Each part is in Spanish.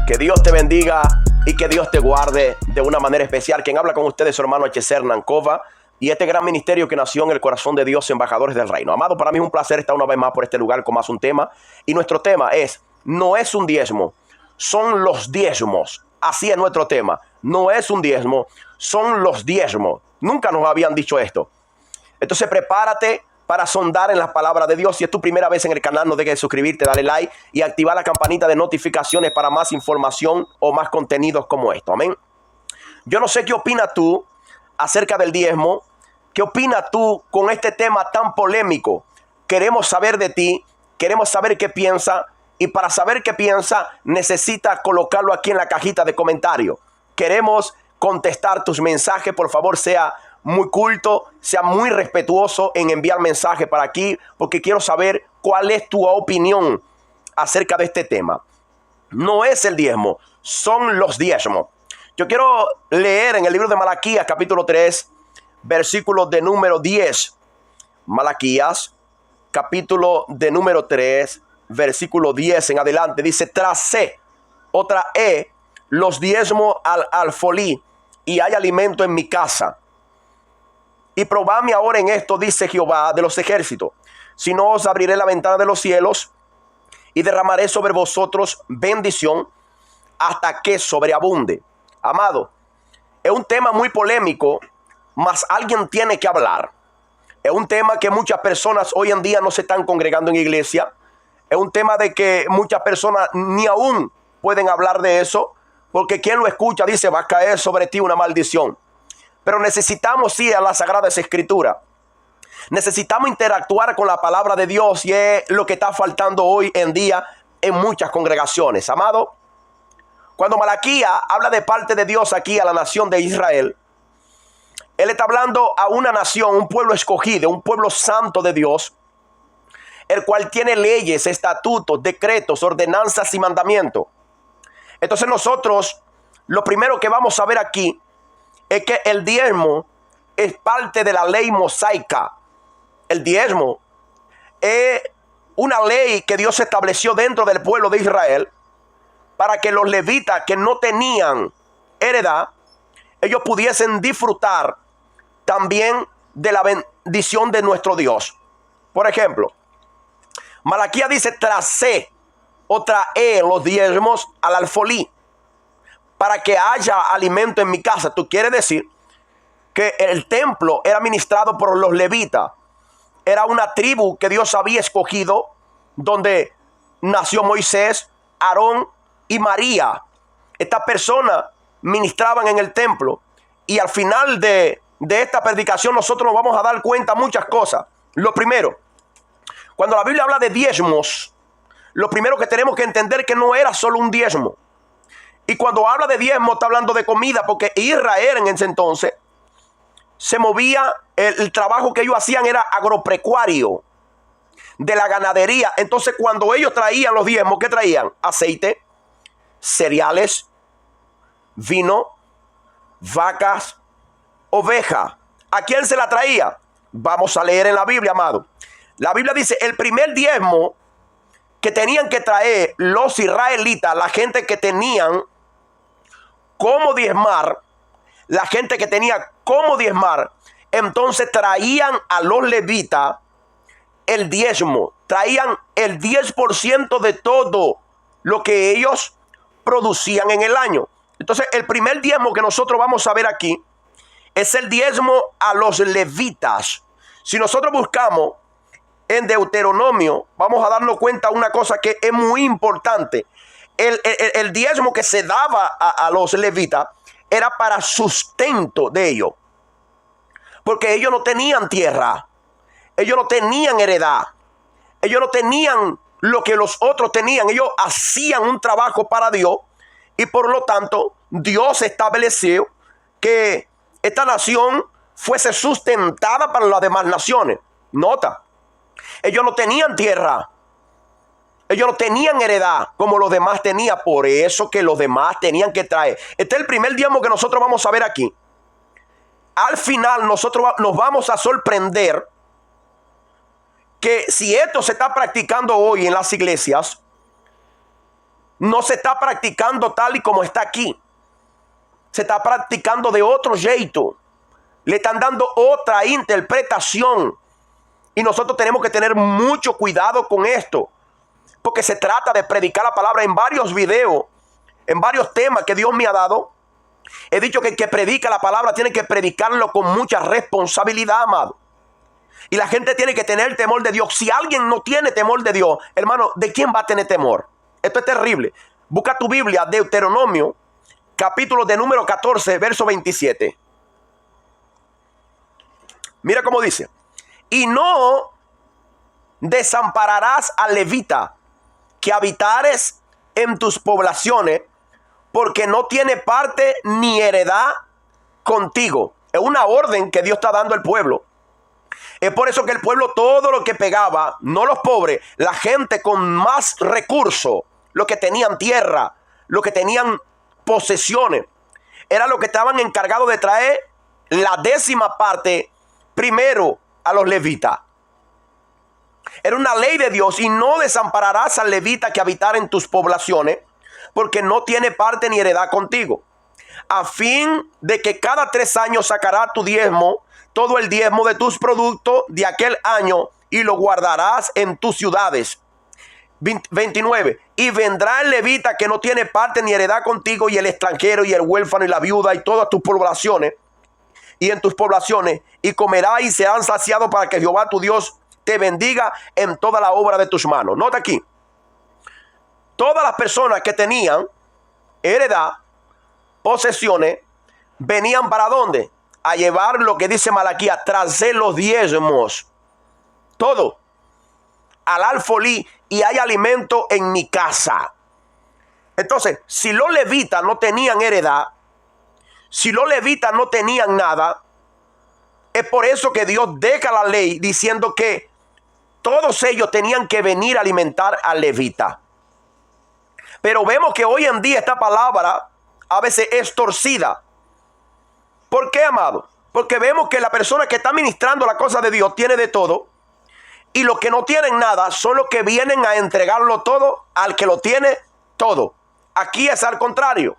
Que Dios te bendiga y que Dios te guarde de una manera especial. Quien habla con ustedes, su hermano H.C. Hernancova, y este gran ministerio que nació en el corazón de Dios, embajadores del reino. Amado, para mí es un placer estar una vez más por este lugar con más un tema. Y nuestro tema no es un diezmo, son los diezmos. Así es nuestro tema. No es un diezmo, son los diezmos. Nunca nos habían dicho esto. Entonces prepárate para sondar en las palabras de Dios. Si es tu primera vez en el canal, no dejes de suscribirte, dale like y activar la campanita de notificaciones para más información o más contenidos como esto. Amén. Yo no sé qué opinas tú acerca del diezmo. ¿Qué opinas tú con este tema tan polémico? Queremos saber de ti, queremos saber qué piensa, y para saber qué piensa necesitas colocarlo aquí en la cajita de comentarios. Queremos contestar tus mensajes. Por favor, sea muy culto, sea muy respetuoso en enviar mensajes para aquí, porque quiero saber cuál es tu opinión acerca de este tema. No es el diezmo, son los diezmos. Yo quiero leer en el libro de Malaquías, capítulo 3, versículo de número 10. Malaquías, capítulo de número 3, versículo 10 en adelante. Dice: tracé, otra los diezmos al alfolí, y hay alimento en mi casa. Y probadme ahora en esto, dice Jehová de los ejércitos, si no os abriré la ventana de los cielos y derramaré sobre vosotros bendición hasta que sobreabunde. Amado, es un tema muy polémico, mas alguien tiene que hablar. Es un tema que muchas personas hoy en día no se están congregando en iglesia. Es un tema de que muchas personas ni aún pueden hablar de eso, porque quien lo escucha dice: va a caer sobre ti una maldición. Pero necesitamos ir a las Sagradas Escrituras. Necesitamos interactuar con la palabra de Dios, y es lo que está faltando hoy en día en muchas congregaciones. Amado, cuando Malaquías habla de parte de Dios aquí a la nación de Israel, él está hablando a una nación, un pueblo escogido, un pueblo santo de Dios, el cual tiene leyes, estatutos, decretos, ordenanzas y mandamientos. Entonces nosotros, lo primero que vamos a ver aquí es que el diezmo es parte de la ley mosaica. El diezmo es una ley que Dios estableció dentro del pueblo de Israel para que los levitas que no tenían heredad, ellos pudiesen disfrutar también de la bendición de nuestro Dios. Por ejemplo, Malaquías dice: tracé, otra los diezmos al alfolí, para que haya alimento en mi casa. Tú quieres decir que el templo era administrado por los levitas. Era una tribu que Dios había escogido, donde nació Moisés, Aarón y María. Estas personas ministraban en el templo. Y al final de esta predicación nosotros nos vamos a dar cuenta de muchas cosas. Lo primero, cuando la Biblia habla de diezmos, lo primero que tenemos que entender que no era solo un diezmo. Y cuando habla de diezmo está hablando de comida, porque Israel en ese entonces se movía, el trabajo que ellos hacían era agropecuario, de la ganadería. Entonces cuando ellos traían los diezmos, ¿qué traían? Aceite, cereales, vino, vacas, oveja. ¿A quién se la traía? Vamos a leer en la Biblia, amado. La Biblia dice: el primer diezmo que tenían que traer los israelitas, la gente que tenían cómo diezmar, la gente que tenía cómo diezmar, entonces traían a los levitas el diezmo, traían el 10% de todo lo que ellos producían en el año. Entonces el primer diezmo que nosotros vamos a ver aquí es el diezmo a los levitas. Si nosotros buscamos en Deuteronomio, vamos a darnos cuenta de una cosa que es muy importante. El diezmo que se daba a los levitas era para sustento de ellos, porque ellos no tenían tierra, ellos no tenían heredad, ellos no tenían lo que los otros tenían. Ellos hacían un trabajo para Dios, y por lo tanto Dios estableció que esta nación fuese sustentada para las demás naciones. Nota, ellos no tenían tierra, ellos no tenían heredad como los demás tenían. Por eso que los demás tenían que traer. Este es el primer diezmo que nosotros vamos a ver aquí. Al final nosotros nos vamos a sorprender que si esto se está practicando hoy en las iglesias, No se está practicando tal y como está aquí. Se está practicando de otro jeito. Le están dando otra interpretación. Y nosotros tenemos que tener mucho cuidado con esto. Porque se trata de predicar la palabra. En varios videos, en varios temas que Dios me ha dado, he dicho que el que predica la palabra tiene que predicarlo con mucha responsabilidad, amado. Y la gente tiene que tener temor de Dios. Si alguien no tiene temor de Dios, hermano, ¿de quién va a tener temor? Esto es terrible. Busca tu Biblia, Deuteronomio, capítulo de número 14, verso 27. Mira cómo dice. Y no desampararás al levita que habitares en tus poblaciones, porque no tiene parte ni heredad contigo. Es una orden que Dios está dando al pueblo. Es por eso que el pueblo, todo lo que pegaba, no los pobres, la gente con más recursos, los que tenían tierra, los que tenían posesiones, era lo que estaban encargados de traer la 10ª parte primero a los levitas. Era una ley de Dios. Y no desampararás al levita que habitar en tus poblaciones, porque no tiene parte ni heredad contigo, a fin de que cada 3 años sacará tu diezmo, todo el diezmo de tus productos de aquel año, y lo guardarás en tus ciudades. 29. Y vendrá el levita que no tiene parte ni heredad contigo, y el extranjero y el huérfano y la viuda y todas tus poblaciones, y en tus poblaciones, y comerá y serán saciados, para que Jehová tu Dios te bendiga en toda la obra de tus manos. Nota aquí. Todas las personas que tenían heredad, posesiones, venían ¿para dónde? A llevar lo que dice Malaquías, traer los diezmos. Todo. Al alfolí, y hay alimento en mi casa. Entonces, si los levitas no tenían heredad, si los levitas no tenían nada, es por eso que Dios deja la ley diciendo que todos ellos tenían que venir a alimentar al levita. Pero vemos que hoy en día esta palabra a veces es torcida. ¿Por qué, amado? Porque vemos que la persona que está ministrando la cosa de Dios tiene de todo, y los que no tienen nada son los que vienen a entregarlo todo al que lo tiene todo. Aquí es al contrario.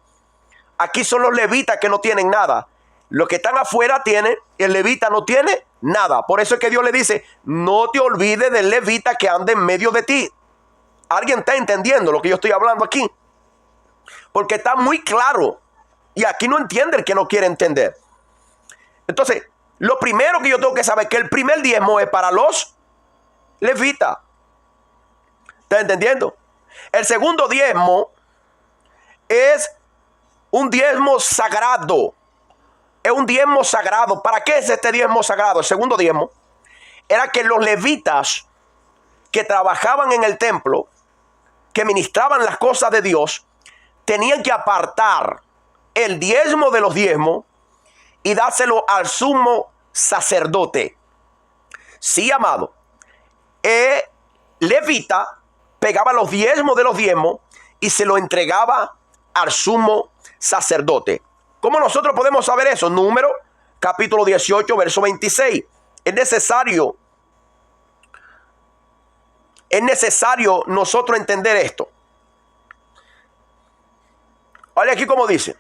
Aquí son los levitas que no tienen nada. Los que están afuera tienen, el levita no tiene nada. Por eso es que Dios le dice, no te olvides del levita que anda en medio de ti. ¿Alguien está entendiendo lo que yo estoy hablando aquí? Porque está muy claro. Y aquí no entiende el que no quiere entender. Entonces, lo primero que yo tengo que saber es que el primer diezmo es para los levitas. ¿Está entendiendo? El segundo diezmo es un diezmo sagrado. Es un diezmo sagrado. ¿Para qué es este diezmo sagrado? El segundo diezmo era que los levitas que trabajaban en el templo, que ministraban las cosas de Dios, tenían que apartar el diezmo de los diezmos y dárselo al sumo sacerdote. Sí, amado. Levita pegaba los diezmos de los diezmos y se lo entregaba al sumo sacerdote. ¿Cómo nosotros podemos saber eso? Número capítulo 18, verso 26. Es necesario nosotros entender esto. Oye aquí como dice.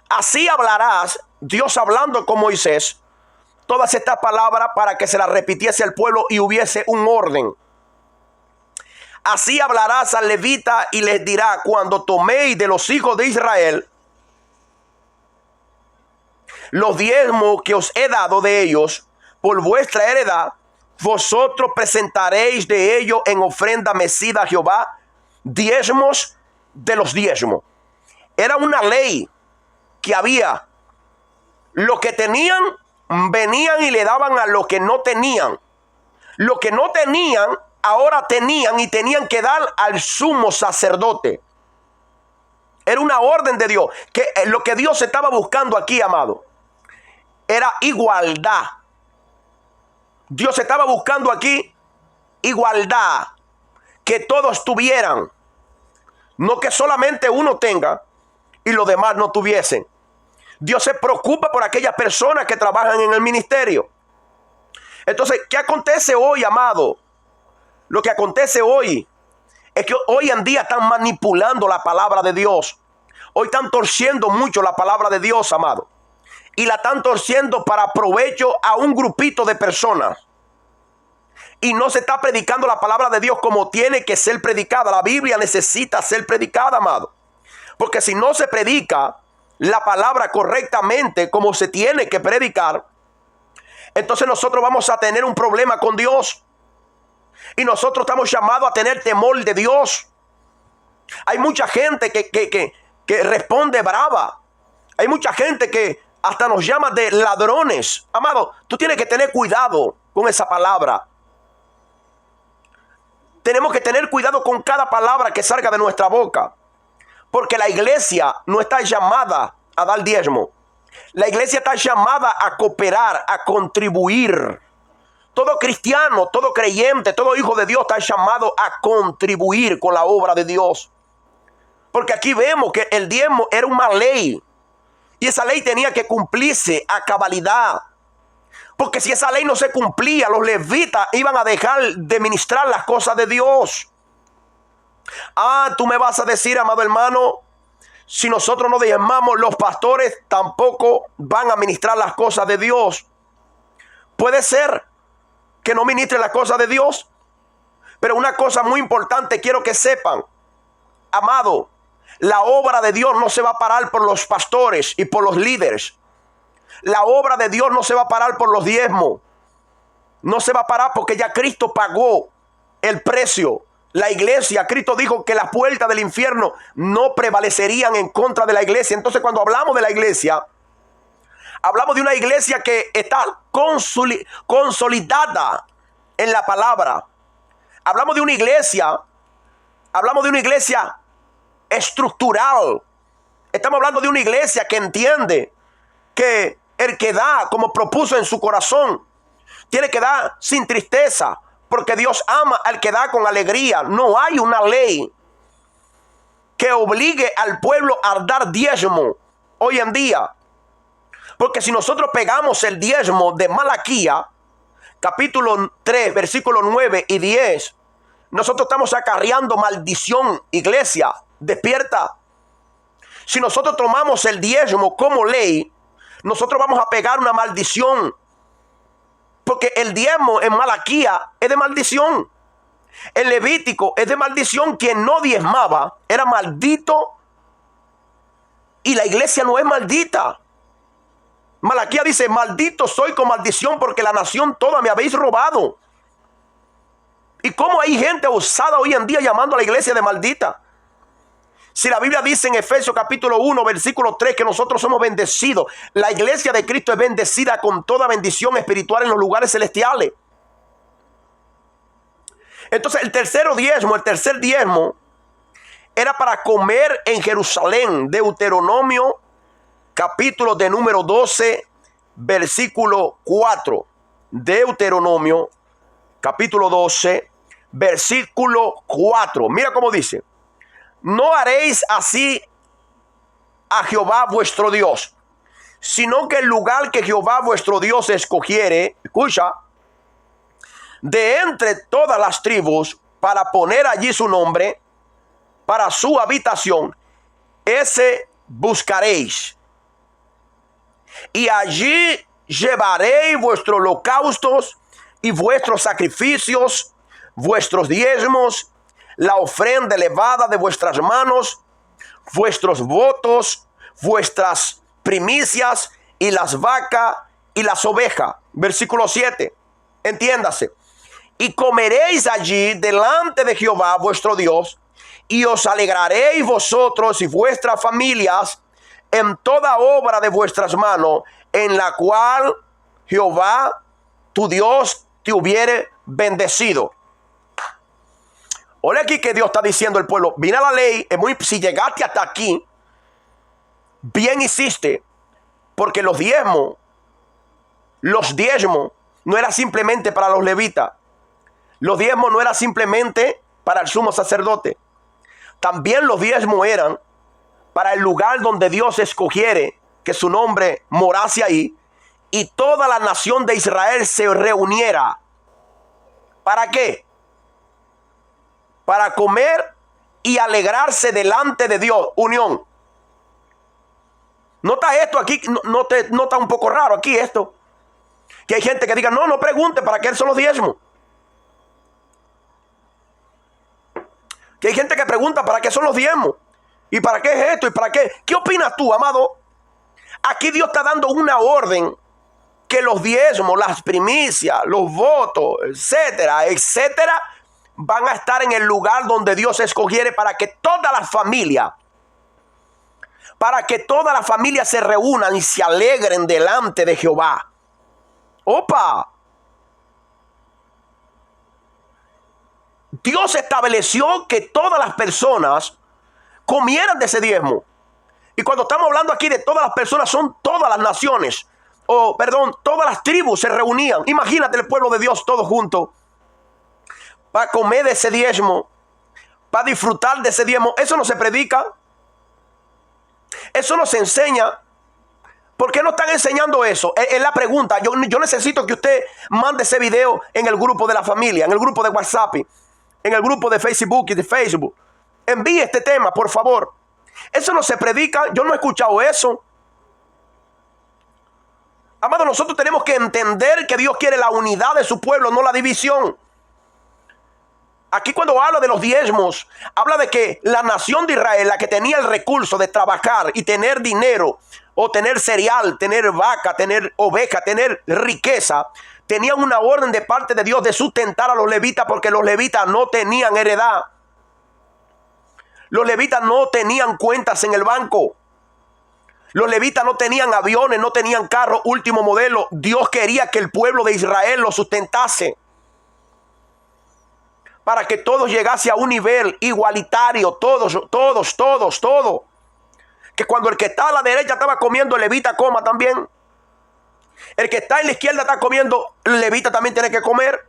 Así hablarás, Dios hablando con Moisés, todas estas palabras para que se las repitiese al pueblo y hubiese un orden. Así hablarás al levita y les dirá, cuando toméis de los hijos de Israel los diezmos que os he dado de ellos por vuestra heredad, vosotros presentaréis de ellos en ofrenda mecida a Jehová diezmos de los diezmos. Era una ley que había. Los que tenían venían y le daban a los que no tenían. Los que no tenían ahora tenían y tenían que dar al sumo sacerdote. Era una orden de Dios. Que lo que Dios estaba buscando aquí, amado, era igualdad. Dios estaba buscando aquí igualdad. Que todos tuvieran. No que solamente uno tenga y los demás no tuviesen. Dios se preocupa por aquellas personas que trabajan en el ministerio. Entonces, ¿qué acontece hoy, amado? Lo que acontece hoy Es que hoy en día están manipulando la palabra de Dios. Hoy están torciendo mucho la palabra de Dios, amado. Y la están torciendo para provecho a un grupito de personas. Y no se está predicando la palabra de Dios como tiene que ser predicada. La Biblia necesita ser predicada, amado. Porque si no se predica la palabra correctamente como se tiene que predicar, entonces nosotros vamos a tener un problema con Dios. Y nosotros estamos llamados a tener temor de Dios. Hay mucha gente que responde brava. Hay mucha gente que hasta nos llama de ladrones. Amado, tú tienes que tener cuidado con esa palabra. Tenemos que tener cuidado con cada palabra que salga de nuestra boca. Porque la iglesia no está llamada a dar diezmo. La iglesia está llamada a cooperar, a contribuir. Todo cristiano, todo creyente, todo hijo de Dios está llamado a contribuir con la obra de Dios. Porque aquí vemos que el diezmo era una ley. Y esa ley tenía que cumplirse a cabalidad. Porque si esa ley no se cumplía, los levitas iban a dejar de ministrar las cosas de Dios. Tú me vas a decir, amado hermano, si nosotros no diezmamos, los pastores tampoco van a ministrar las cosas de Dios. Puede ser que no ministre las cosas de Dios. Pero una cosa muy importante quiero que sepan, amado, la obra de Dios no se va a parar por los pastores y por los líderes. La obra de Dios no se va a parar por los diezmos. No se va a parar porque ya Cristo pagó el precio. La iglesia, Cristo dijo que las puertas del infierno no prevalecerían en contra de la iglesia. Entonces, cuando hablamos de la iglesia, hablamos de una iglesia que está consolidada en la palabra. Hablamos de una iglesia estructural. Estamos hablando de una iglesia que entiende que el que da, como propuso en su corazón, tiene que dar sin tristeza, porque Dios ama al que da con alegría. No hay una ley que obligue al pueblo a dar diezmo hoy en día. Porque si nosotros pegamos el diezmo de Malaquía, capítulo 3, versículos 9 y 10, nosotros estamos acarreando maldición, iglesia, despierta. Si nosotros tomamos el diezmo como ley, nosotros vamos a pegar una maldición. Porque el diezmo en Malaquía es de maldición. El Levítico es de maldición. Quien no diezmaba era maldito. Y la iglesia no es maldita. Malaquía dice: maldito soy con maldición, porque la nación toda me habéis robado. ¿Y cómo hay gente osada hoy en día llamando a la iglesia de maldita? Si la Biblia dice en Efesios capítulo 1, versículo 3, que nosotros somos bendecidos. La iglesia de Cristo es bendecida con toda bendición espiritual en los lugares celestiales. Entonces el tercer diezmo era para comer en Jerusalén. Deuteronomio capítulo de número 12, versículo 4. Deuteronomio capítulo 12, versículo 4. Mira cómo dice: no haréis así a Jehová vuestro Dios, sino que el lugar que Jehová vuestro Dios escogiere, escucha, de entre todas las tribus, para poner allí su nombre, para su habitación, ese buscaréis. Y allí llevaréis vuestros holocaustos y vuestros sacrificios, vuestros diezmos, la ofrenda elevada de vuestras manos, vuestros votos, vuestras primicias, y las vacas y las ovejas. Versículo 7. Entiéndase. Y comeréis allí delante de Jehová vuestro Dios, y os alegraréis vosotros y vuestras familias en toda obra de vuestras manos, en la cual Jehová tu Dios te hubiere bendecido. Oye aquí que Dios está diciendo al pueblo: mira la ley, si llegaste hasta aquí, bien hiciste, porque los diezmos no era simplemente para los levitas. Los diezmos no era simplemente para el sumo sacerdote. También los diezmos eran para el lugar donde Dios escogiere que su nombre morase ahí, y toda la nación de Israel se reuniera. ¿Para qué? para comer y alegrarse delante de Dios. Unión. Nota esto aquí, no te nota un poco raro aquí esto. Que hay gente que diga, no pregunte para qué son los diezmos. Que hay gente que pregunta para qué son los diezmos. ¿Y para qué es esto? ¿Y para qué? ¿Qué opinas tú, amado? Aquí Dios está dando una orden que los diezmos, las primicias, los votos, etcétera, etcétera, van a estar en el lugar donde Dios escogiere para que toda la familia se reúnan y se alegren delante de Jehová. ¡Opa! Dios estableció que todas las personas comieran de ese diezmo. Y cuando estamos hablando aquí de todas las personas, son todas las naciones. Todas las tribus se reunían. Imagínate el pueblo de Dios todos juntos para comer de ese diezmo, para disfrutar de ese diezmo. Eso no se predica. Eso no se enseña. ¿Por qué no están enseñando eso? Es la pregunta. Yo necesito que usted mande ese video en el grupo de la familia, en el grupo de WhatsApp, en el grupo de Facebook y de Facebook. Envíe este tema, por favor. Eso no se predica. Yo no he escuchado eso. Amado, nosotros tenemos que entender que Dios quiere la unidad de su pueblo, no la división. Aquí cuando habla de los diezmos, habla de que la nación de Israel, la que tenía el recurso de trabajar y tener dinero, o tener cereal, tener vaca, tener oveja, tener riqueza, tenían una orden de parte de Dios de sustentar a los levitas, porque los levitas no tenían heredad. Los levitas no tenían cuentas en el banco. Los levitas no tenían aviones, no tenían carros último modelo. Dios quería que el pueblo de Israel lo sustentase, para que todos llegase a un nivel igualitario, todos. Que cuando el que está a la derecha estaba comiendo, el levita coma también. El que está en la izquierda está comiendo, el levita también tiene que comer.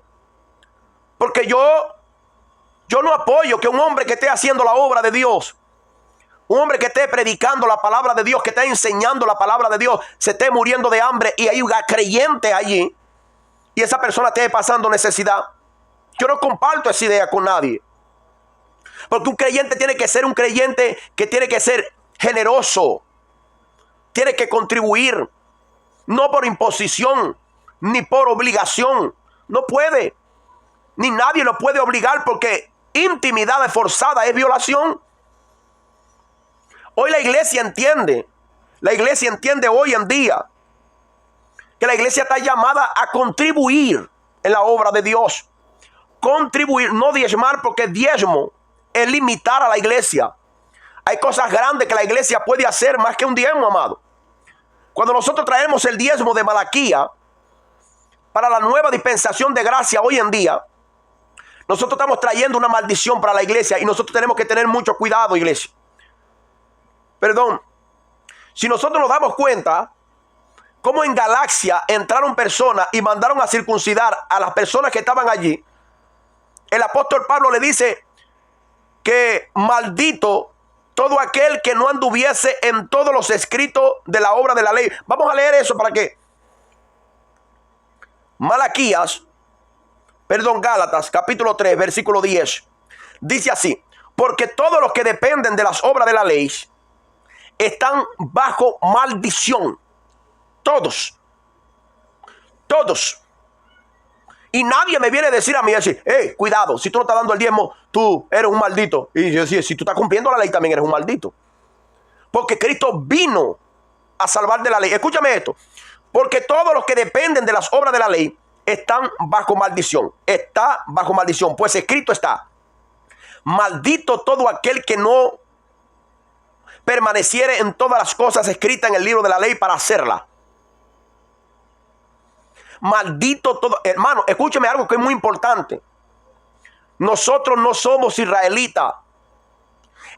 Porque yo no apoyo que un hombre que esté haciendo la obra de Dios, un hombre que esté predicando la palabra de Dios, que esté enseñando la palabra de Dios, se esté muriendo de hambre y hay un creyente allí y esa persona esté pasando necesidad. Yo no comparto esa idea con nadie. Porque un creyente tiene que ser un creyente que tiene que ser generoso. Tiene que contribuir. No por imposición, ni por obligación. No puede. Ni nadie lo puede obligar, porque intimidad forzada es violación. Hoy la iglesia entiende. La iglesia entiende hoy en día que la iglesia está llamada a contribuir en la obra de Dios. Contribuir, no diezmar, porque diezmo es limitar a la iglesia. Hay cosas grandes que la iglesia puede hacer más que un diezmo, amado. Cuando nosotros traemos el diezmo de Malaquía para la nueva dispensación de gracia hoy en día, nosotros estamos trayendo una maldición para la iglesia y nosotros tenemos que tener mucho cuidado, iglesia. Si nosotros nos damos cuenta cómo en Galacia entraron personas y mandaron a circuncidar a las personas que estaban allí, el apóstol Pablo le dice que maldito todo aquel que no anduviese en todos los escritos de la obra de la ley. Vamos a leer eso para que Gálatas capítulo 3 versículo 10 dice así: porque todos los que dependen de las obras de la ley están bajo maldición. Todos. Y nadie me viene a decir a mí, cuidado, si tú no estás dando el diezmo, tú eres un maldito. Y yo decía, si tú estás cumpliendo la ley, también eres un maldito. Porque Cristo vino a salvar de la ley. Escúchame esto. Porque todos los que dependen de las obras de la ley están bajo maldición. Está bajo maldición. Pues escrito está: maldito todo aquel que no permaneciere en todas las cosas escritas en el libro de la ley para hacerla. Maldito todo. Hermano, escúcheme algo que es muy importante. Nosotros no somos israelitas.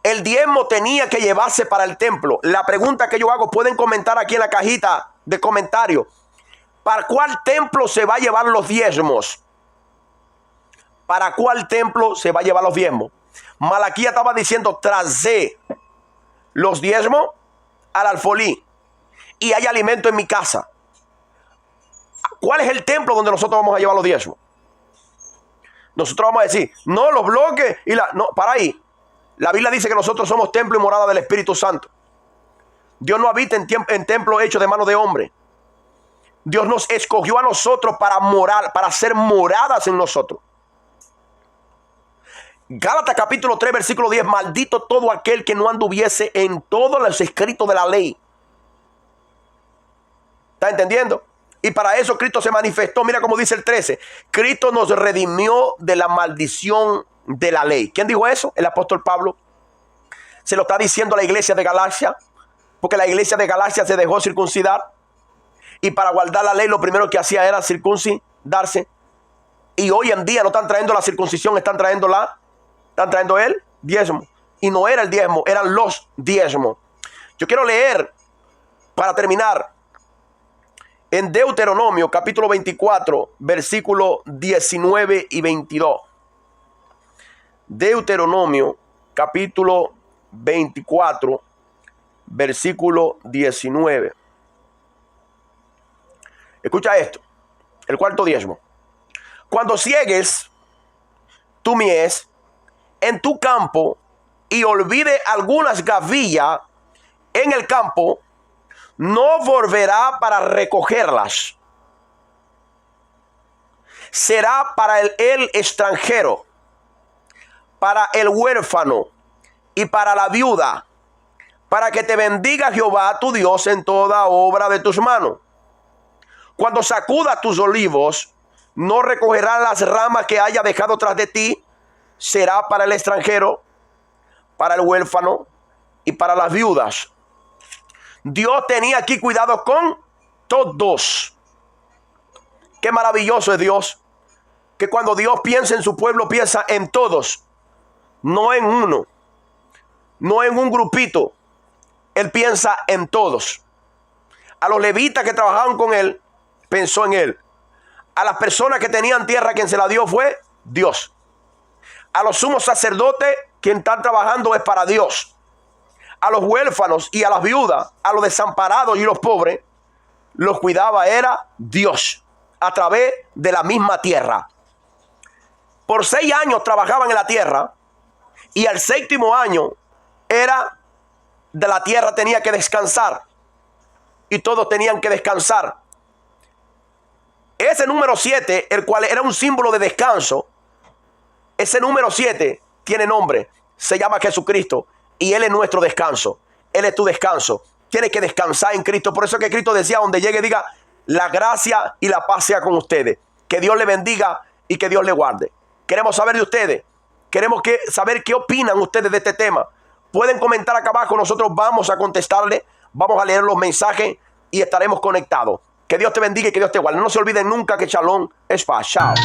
El diezmo tenía que llevarse para el templo. La pregunta que yo hago, pueden comentar aquí en la cajita de comentarios: ¿para cuál templo se va a llevar los diezmos? ¿Para cuál templo se va a llevar los diezmos? Malaquía estaba diciendo: trasé los diezmos al alfolí y hay alimento en mi casa. ¿Cuál es el templo donde nosotros vamos a llevar los diezmos? Nosotros vamos a decir, no, los bloques y la... No, para ahí. La Biblia dice que nosotros somos templo y morada del Espíritu Santo. Dios no habita en templo hecho de mano de hombre. Dios nos escogió a nosotros para morar, para ser moradas en nosotros. Gálatas capítulo 3, versículo 10. Maldito todo aquel que no anduviese en todos los escritos de la ley. ¿Está entendiendo? Y para eso Cristo se manifestó. Mira cómo dice el 13. Cristo nos redimió de la maldición de la ley. ¿Quién dijo eso? El apóstol Pablo. Se lo está diciendo a la iglesia de Galacia. Porque la iglesia de Galacia se dejó circuncidar. Y para guardar la ley lo primero que hacía era circuncidarse. Y hoy en día no están trayendo la circuncisión, están trayendo el diezmo. Y no era el diezmo, eran los diezmos. Yo quiero leer, para terminar, en Deuteronomio capítulo 24, versículo 19 y 22. Deuteronomio capítulo 24, versículo 19. Escucha esto, el cuarto diezmo. Cuando ciegues tu mies en tu campo y olvide algunas gavillas en el campo, no volverá para recogerlas. Será para el extranjero, para el huérfano y para la viuda, para que te bendiga Jehová tu Dios en toda obra de tus manos. Cuando sacuda tus olivos, no recogerás las ramas que haya dejado tras de ti. Será para el extranjero, para el huérfano y para las viudas. Dios tenía aquí cuidado con todos. Qué maravilloso es Dios. Que cuando Dios piensa en su pueblo, piensa en todos. No en uno. No en un grupito. Él piensa en todos. A los levitas que trabajaban con él, pensó en él. A las personas que tenían tierra, quien se la dio fue Dios. A los sumos sacerdotes, quien están trabajando es para Dios. A los huérfanos y a las viudas, a los desamparados y los pobres, los cuidaba era Dios, a través de la misma tierra. Por 6 años trabajaban en la tierra, y al 7º año era de la tierra, tenía que descansar, y todos tenían que descansar. Ese número 7, el cual era un símbolo de descanso, ese número 7 tiene nombre, se llama Jesucristo, y Él es nuestro descanso. Él es tu descanso. Tienes que descansar en Cristo. Por eso es que Cristo decía, donde llegue, diga, la gracia y la paz sea con ustedes. Que Dios le bendiga y que Dios le guarde. Queremos saber de ustedes. Queremos saber qué opinan ustedes de este tema. Pueden comentar acá abajo. Nosotros vamos a contestarle. Vamos a leer los mensajes y estaremos conectados. Que Dios te bendiga y que Dios te guarde. No se olviden nunca que Shalom es paz. Chao.